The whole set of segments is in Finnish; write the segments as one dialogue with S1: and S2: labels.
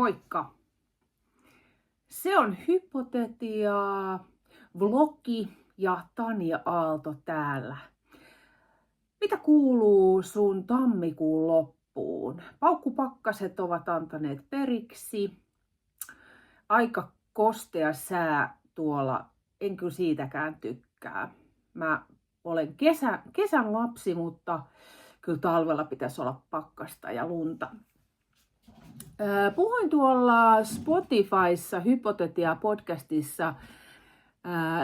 S1: Moikka! Se on Hypotetia, vlogi ja Tanja Aalto täällä. Mitä kuuluu sun tammikuun loppuun? Paukkupakkaset ovat antaneet periksi. Aika kostea sää tuolla, en kyllä siitäkään tykkää. Mä olen kesän lapsi, mutta kyllä talvella pitäisi olla pakkasta ja lunta. Puhuin tuolla Spotifyssa Hypotetia-podcastissa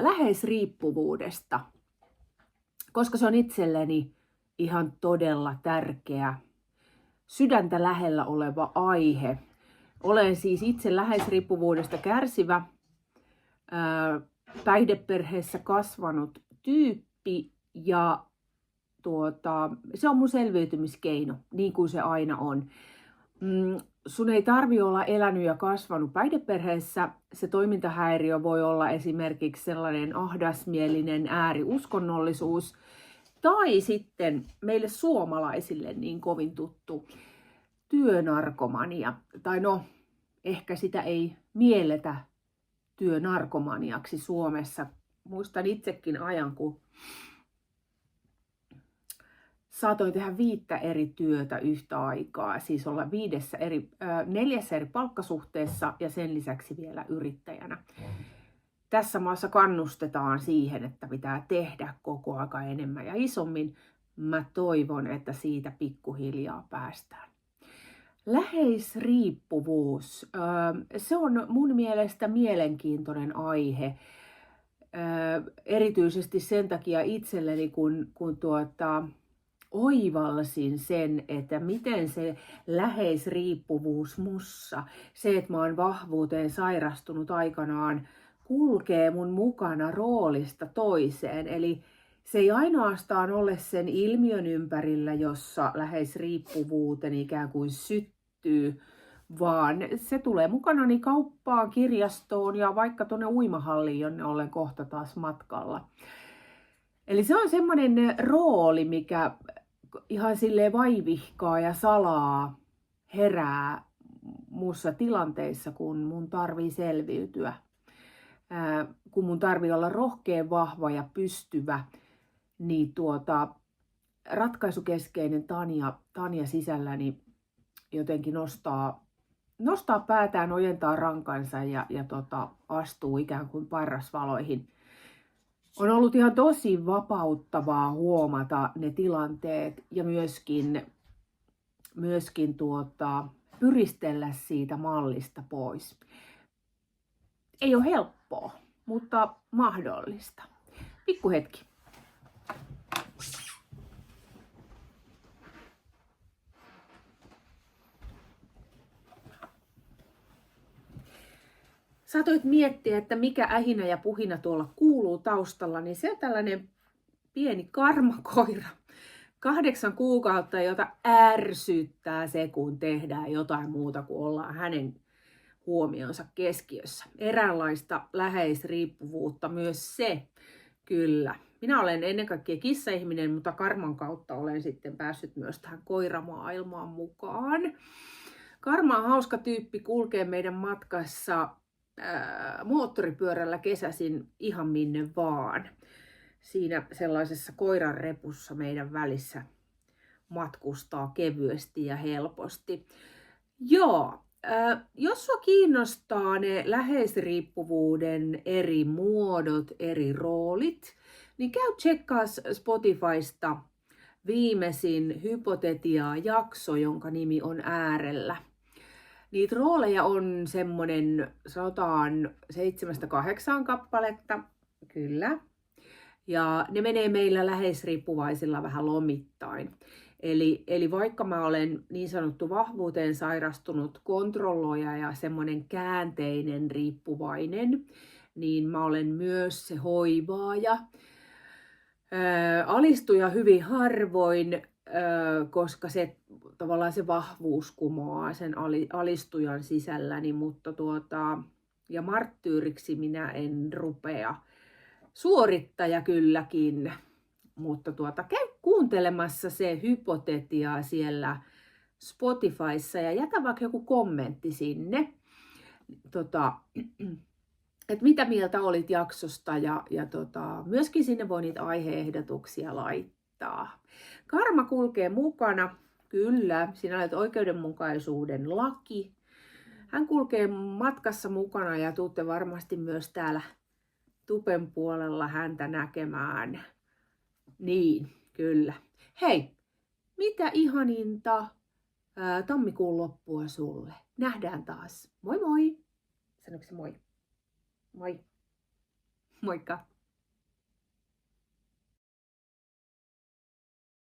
S1: läheisriippuvuudesta, koska se on itselleni ihan todella tärkeä, sydäntä lähellä oleva aihe. Olen siis itse läheisriippuvuudesta kärsivä, päihdeperheessä kasvanut tyyppi ja se on mun selviytymiskeino, niin kuin se aina on. Sun ei tarvitse olla elänyt ja kasvanut päihdeperheessä. Se toimintahäiriö voi olla esimerkiksi sellainen ahdasmielinen ääriuskonnollisuus tai sitten meille suomalaisille niin kovin tuttu työnarkomania. Tai no, ehkä sitä ei mielletä työnarkomaniaksi Suomessa. Muistan itsekin ajan, kun saatoin tehdä 5 eri työtä yhtä aikaa, siis olla 4 eri palkkasuhteessa ja sen lisäksi vielä yrittäjänä. Tässä maassa kannustetaan siihen, että pitää tehdä koko aika enemmän ja isommin. Mä toivon, että siitä pikkuhiljaa päästään. Läheisriippuvuus, se on mun mielestä mielenkiintoinen aihe. Erityisesti sen takia itselleni, kun oivalsin sen, että miten se läheisriippuvuus mussa, se, että mä oon vahvuuteen sairastunut aikanaan, kulkee mun mukana roolista toiseen. Eli se ei ainoastaan ole sen ilmiön ympärillä, jossa läheisriippuvuuteni ikään kuin syttyy, vaan se tulee mukanani kauppaan, kirjastoon ja vaikka tuonne uimahalliin, jonne olen kohta taas matkalla. Eli se on semmoinen rooli, mikä ihan silleen vaivihkaa ja salaa herää muussa tilanteissa, kun mun tarvii selviytyä. Kun mun tarvii olla rohkea, vahva ja pystyvä, niin ratkaisukeskeinen Tanja sisälläni jotenkin nostaa päätään, ojentaa rankansa ja astuu ikään kuin parrasvaloihin. On ollut ihan tosi vapauttavaa huomata ne tilanteet ja myöskin pyristellä siitä mallista pois. Ei ole helppoa, mutta mahdollista. Pikku hetki. Saatoit miettiä, että mikä ähinä ja puhina tuolla kuuluu taustalla, niin se on tällainen pieni karmakoira. 8 kuukautta, jota ärsyttää se, kun tehdään jotain muuta kuin ollaan hänen huomionsa keskiössä. Eräänlaista läheisriippuvuutta myös se, kyllä. Minä olen ennen kaikkea kissaihminen, mutta karman kautta olen sitten päässyt myös tähän koiramaailmaan mukaan. Karma on hauska tyyppi, kulkee meidän matkassa moottoripyörällä kesäisin ihan minne vaan. Siinä sellaisessa koiran repussa meidän välissä matkustaa kevyesti ja helposti. Joo, jos sua kiinnostaa ne läheisriippuvuuden eri muodot, eri roolit, niin käy tsekkaa Spotifysta viimeisin Hypotetia-jakso, jonka nimi on Äärellä. Niitä rooleja on semmoinen, sanotaan 7-8 kappaletta, kyllä. Ja ne menee meillä läheisriippuvaisilla vähän lomittain. Eli vaikka mä olen niin sanottu vahvuuteen sairastunut kontrolloija ja semmoinen käänteinen riippuvainen, niin mä olen myös se hoivaaja. Alistuja hyvin harvoin, koska se tavallaan se vahvuus kumoaa sen alistujan sisälläni, mutta ja marttyyriksi minä en rupea. Suorittaja kylläkin, mutta käy kuuntelemassa se Hypotetia siellä Spotifyssa ja jätä vaikka joku kommentti sinne, että mitä mieltä olit jaksosta ja myöskin sinne voi niitä aihe-ehdotuksia laittaa. Karma kulkee mukana, kyllä, sinä olet oikeudenmukaisuuden laki. Hän kulkee matkassa mukana ja tuutte varmasti myös täällä tupen puolella häntä näkemään. Niin, kyllä. Hei, mitä ihaninta tammikuun loppua sulle. Nähdään taas. Moi moi! Sanoiko se moi? Moi. Moikka!